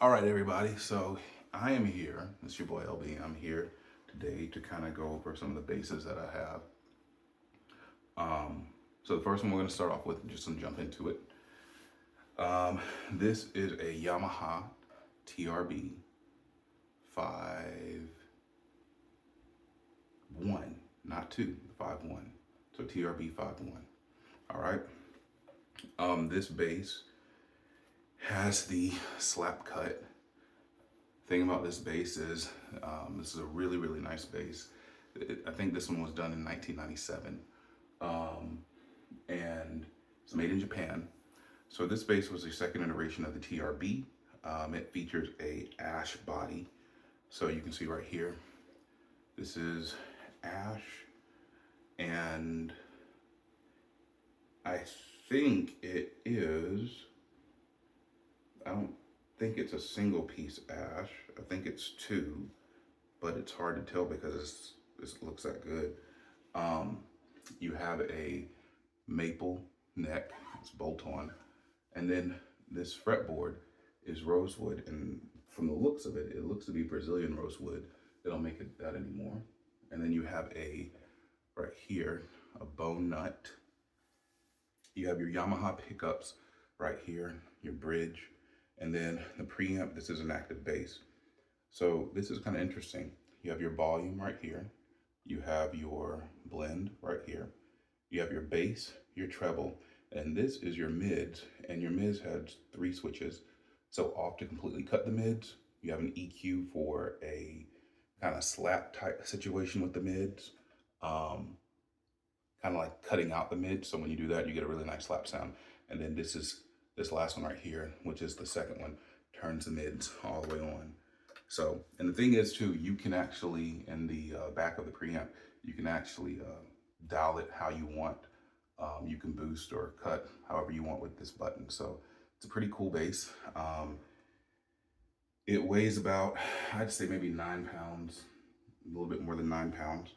All right, everybody. So I am here. It's your boy LB. I'm here today to kind of go over some of the bases that I have. So the first one we're going to start off with, just to jump into it. This is a Yamaha TRB5i, not two, 5.1. So TRB5.1. All right. This bass has the slap cut. Thing about this bass is this is a really, really nice bass. I think this one was done in 1997, and it's made in Japan. So this bass was the second iteration of the TRB. It features a ash body. So you can see right here, this is ash, and I think it is, I don't think it's a single piece ash. I think it's two, but it's hard to tell because it looks that good. You have a maple neck, it's bolt on, and then this fretboard is rosewood, and from the looks of it, it looks to be Brazilian rosewood. They don't make it that anymore. And then you have right here, a bone nut. You have your Yamaha pickups right here, your bridge, and then the preamp. This is an active bass. So this is kind of interesting. You have your volume right here. You have your blend right here. You have your bass, your treble, and this is your mids. And your mids has 3 switches. So off to completely cut the mids. You have an EQ for a kind of slap type situation with the mids. Kind of like cutting out the mids. So when you do that, you get a really nice slap sound. And then this last one right here, which is the second one, turns the mids all the way on. So, and the thing is too, you can actually, in the back of the preamp, you can actually dial it how you want. You can boost or cut however you want with this button. So it's a pretty cool bass. It weighs about, I'd say maybe 9 pounds, a little bit more than 9 pounds.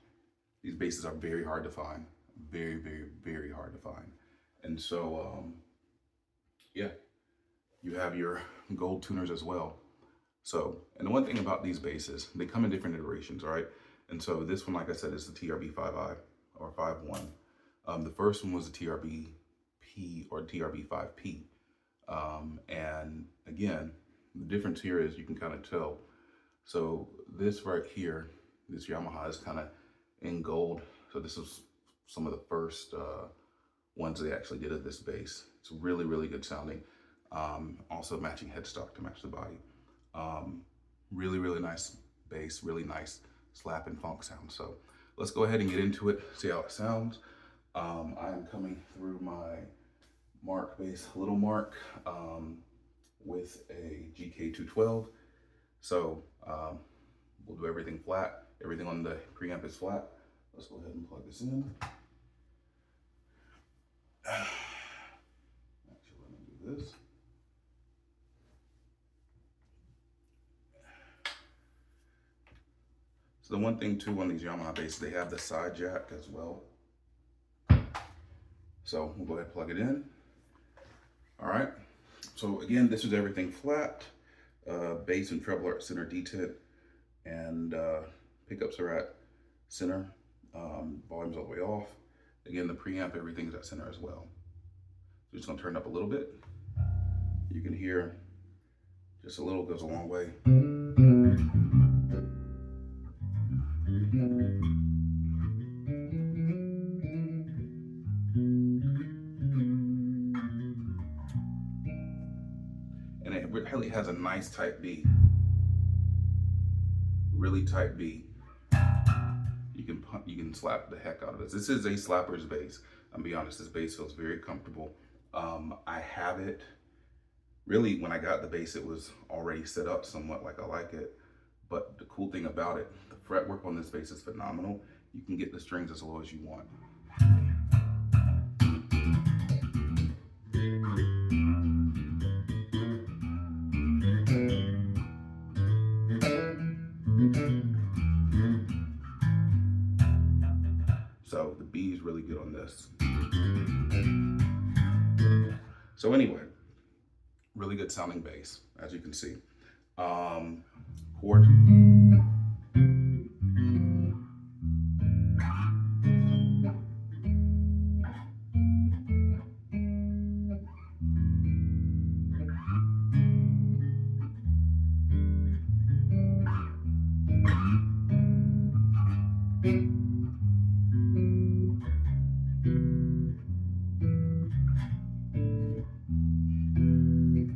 These basses are very hard to find. Very, very, very hard to find. And so, yeah, you have your gold tuners as well. So, and the one thing about these basses, they come in different iterations, all right? And so this one, like I said, is the TRB5i or 5.1. The first one was the TRB-P or TRB5P. And again, the difference here is you can kind of tell. So this right here, this Yamaha is kind of in gold. So this is some of the first ones they actually did of this bass. It's really, really good sounding. Also matching headstock to match the body. Really, really nice bass, really nice slap and funk sound. So let's go ahead and get into it, see how it sounds. I am coming through my Mark bass, Little Mark, with a GK212. So we'll do everything flat. Everything on the preamp is flat. Let's go ahead and plug this in. Actually, let me do this. So the one thing too on these Yamaha basses, they have the side jack as well. So we'll go ahead and plug it in. All right. So again, this is everything flat. Bass and treble are at center detent, and pickups are at center. Volume's all the way off. Again, the preamp, everything's at center as well. So just gonna turn it up a little bit. You can hear just a little goes a long way. And it really has a nice tight B. Really tight B. You can slap the heck out of this. This is a slapper's bass. I'll be honest, this bass feels very comfortable. I have it, really when I got the bass, it was already set up somewhat like I like it. But the cool thing about it, the fretwork on this bass is phenomenal. You can get the strings as low as you want. So the B is really good on this. So anyway, really good sounding bass, as you can see. chord.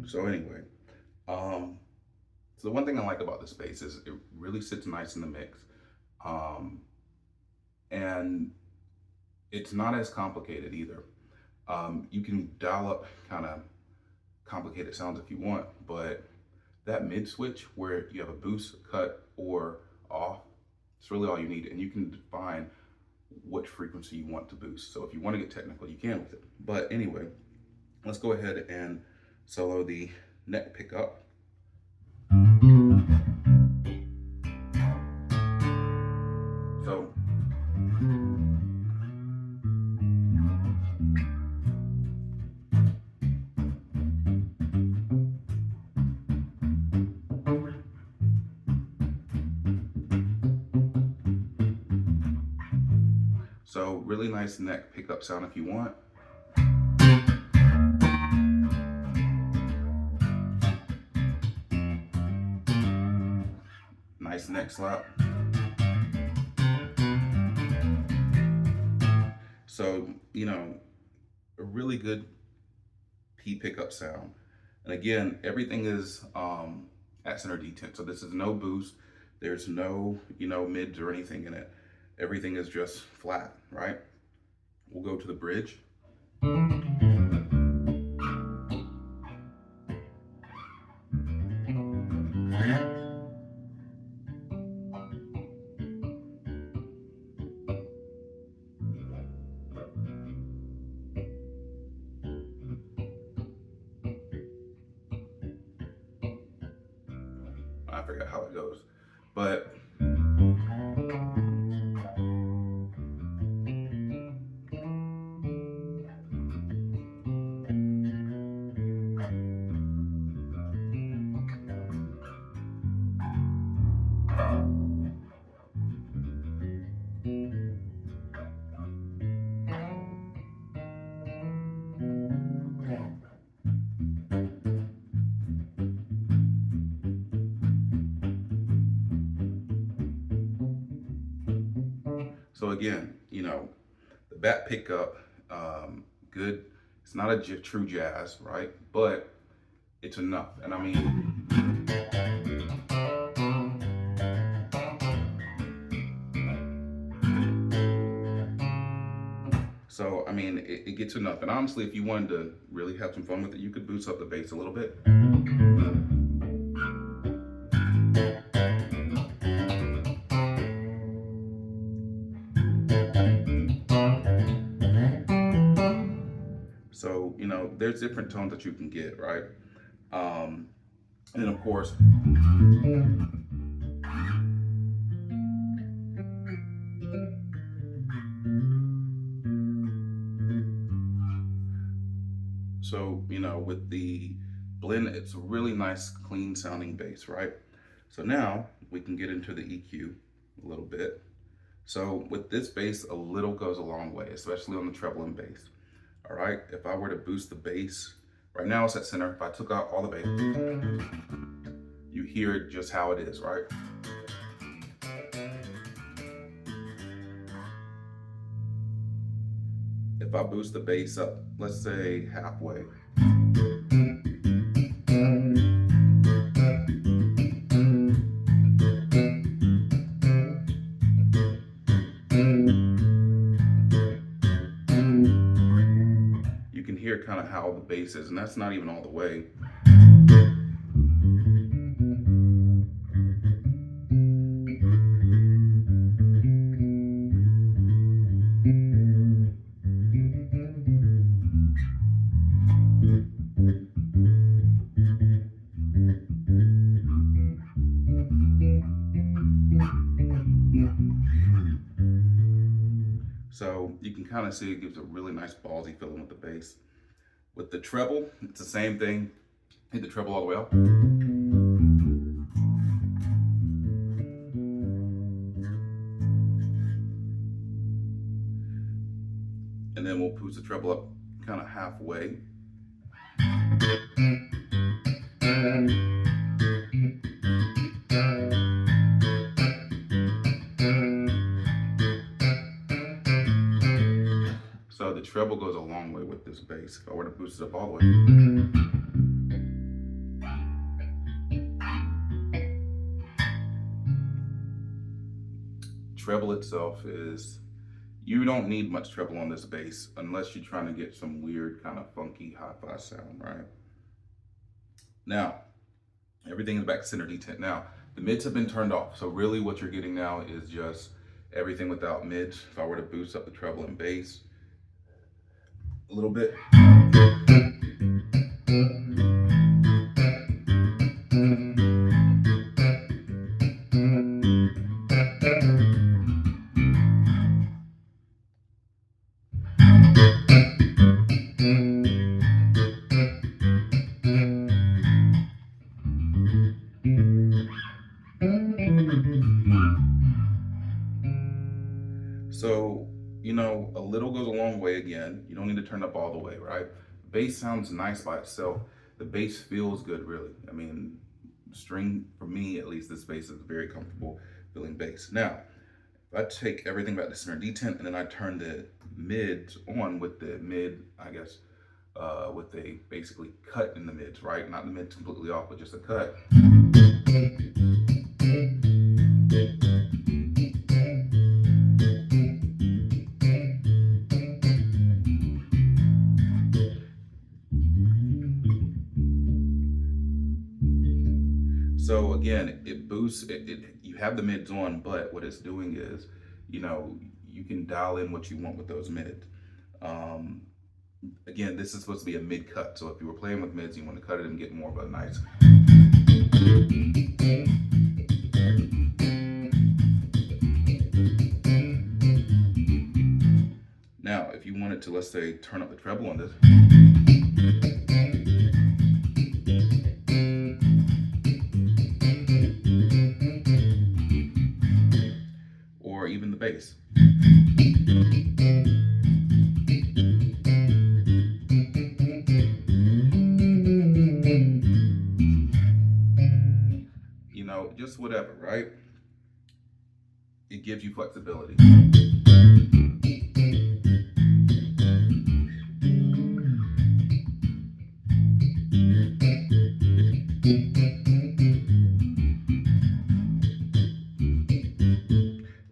So anyway, so the one thing I like about this bass is it really sits nice in the mix. Um, and it's not as complicated either. You can dial up kind of complicated sounds if you want, but that mid switch where you have a boost, cut, or off, it's really all you need. And you can define what frequency you want to boost. So if you want to get technical, you can with it. But anyway, let's go ahead and solo the neck pickup. So really nice neck pickup sound if you want. Nice neck slap. So, you know, a really good P pickup sound. And again, everything is at center detent. So this is no boost. There's no, mids or anything in it. Everything is just flat, right? We'll go to the bridge. I forgot how it goes, but so again, the bat pickup, good. It's not a true jazz, right? But it's enough. And I mean, so I mean, it gets enough. And honestly, if you wanted to really have some fun with it, you could boost up the bass a little bit. So, there's different tones that you can get, right? And then of course, so, with the blend, it's a really nice, clean sounding bass, right? So now we can get into the EQ a little bit. So with this bass, a little goes a long way, especially on the treble and bass. All right, if I were to boost the bass, right now it's at center. If I took out all the bass, you hear it just how it is, right? If I boost the bass up, let's say halfway, you can hear kind of how the bass is, and that's not even all the way. So you can kind of see it gives a really nice ballsy feeling with the bass. With the treble, it's the same thing. Hit the treble all the way up. boost the treble up kind of halfway. So the treble goes a long way with this bass. If I were to boost it up all the way. Treble itself is, you don't need much treble on this bass unless you're trying to get some weird kind of funky hi-fi sound, right? Now, everything is back to center detent. Now, the mids have been turned off. So really what you're getting now is just everything without mids. If I were to boost up the treble and bass a little bit. So, you know, a little goes a long way again. You don't need to turn up all the way, right? Bass sounds nice by itself. The bass feels good, really. I mean, string, for me at least, this bass is very comfortable feeling bass. Now, if I take everything back to center detent and then I turn the mids on with the mid, I guess, with a basically cut in the mids, right? Not the mids completely off, but just a cut. So again, it boosts, you have the mids on, but what it's doing is, you know, you can dial in what you want with those mids. Again, this is supposed to be a mid cut. So if you were playing with mids, you want to cut it and get more of a nice. Now, if you wanted to, let's say, turn up the treble on this. Or even the bass. You know, just whatever, right? It gives you flexibility.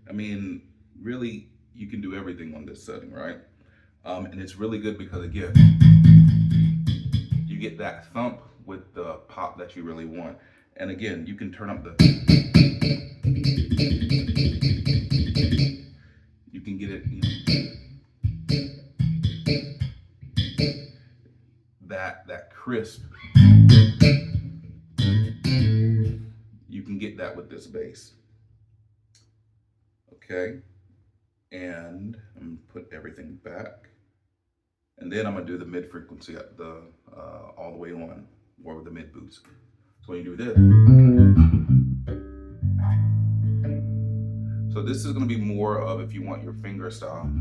I mean, really, you can do everything on this setting, right? And it's really good because, again, you get that thump with the pop that you really want. And again, you can turn up the, you can get it, you know, that crisp. You can get that with this bass. Okay, and I'm gonna put everything back, and then I'm gonna do the mid frequency at the all the way on, or with the mid boost. So when you do this, so this is gonna be more of if you want your finger style.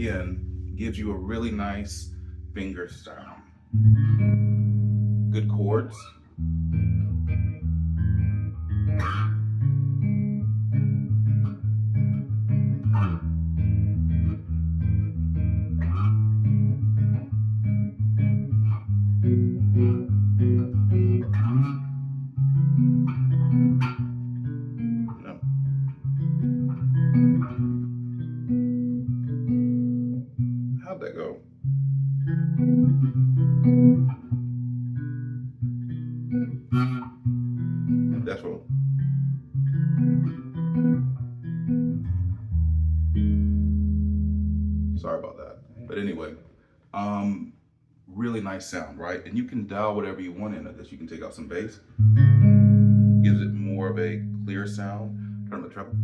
again, gives you a really nice finger style. Good chords. How'd that go? That's what. Sorry about that. But anyway, really nice sound, right? And you can dial whatever you want into this. You can take out some bass, gives it more of a clear sound. Turn the treble.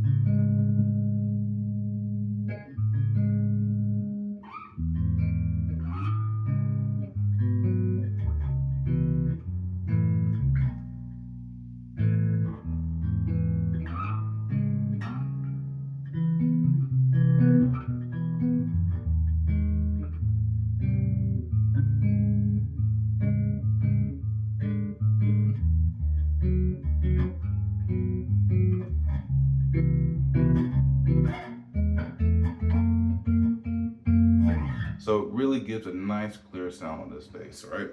So it really gives a nice clear sound on this bass, right?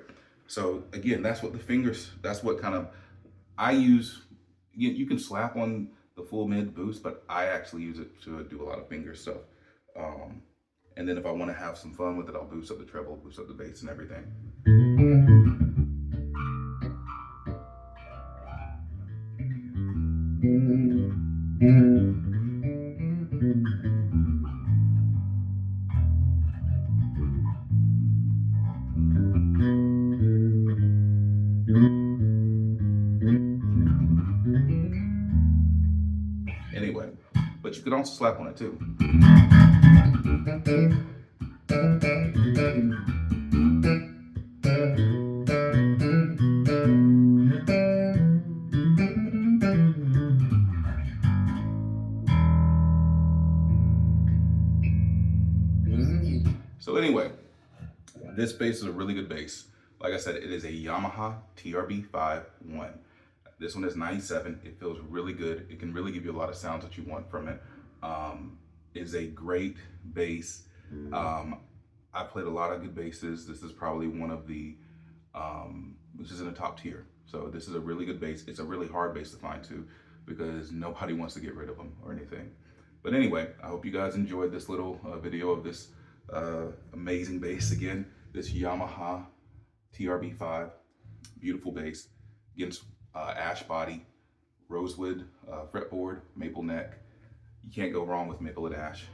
So again, that's what the fingers, that's what kind of, I use, you can slap on the full mid boost, but I actually use it to do a lot of finger stuff. And then if I want to have some fun with it, I'll boost up the treble, boost up the bass and everything. Anyway, but you can also slap on it too. So anyway, this bass is a really good bass. Like I said, it is a Yamaha TRB5i. This one is 97. It feels really good. It can really give you a lot of sounds that you want from it. It's a great bass. I played a lot of good basses. This is probably one of the, which is in the top tier. So this is a really good bass. It's a really hard bass to find too, because nobody wants to get rid of them or anything. But anyway, I hope you guys enjoyed this little video of this amazing bass. Again, this Yamaha TRB5, beautiful bass. Against ash body, rosewood fretboard, maple neck. You can't go wrong with maple and ash.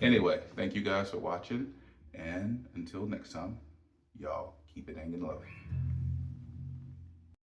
Anyway, thank you guys for watching, and until next time, y'all keep it hanging low.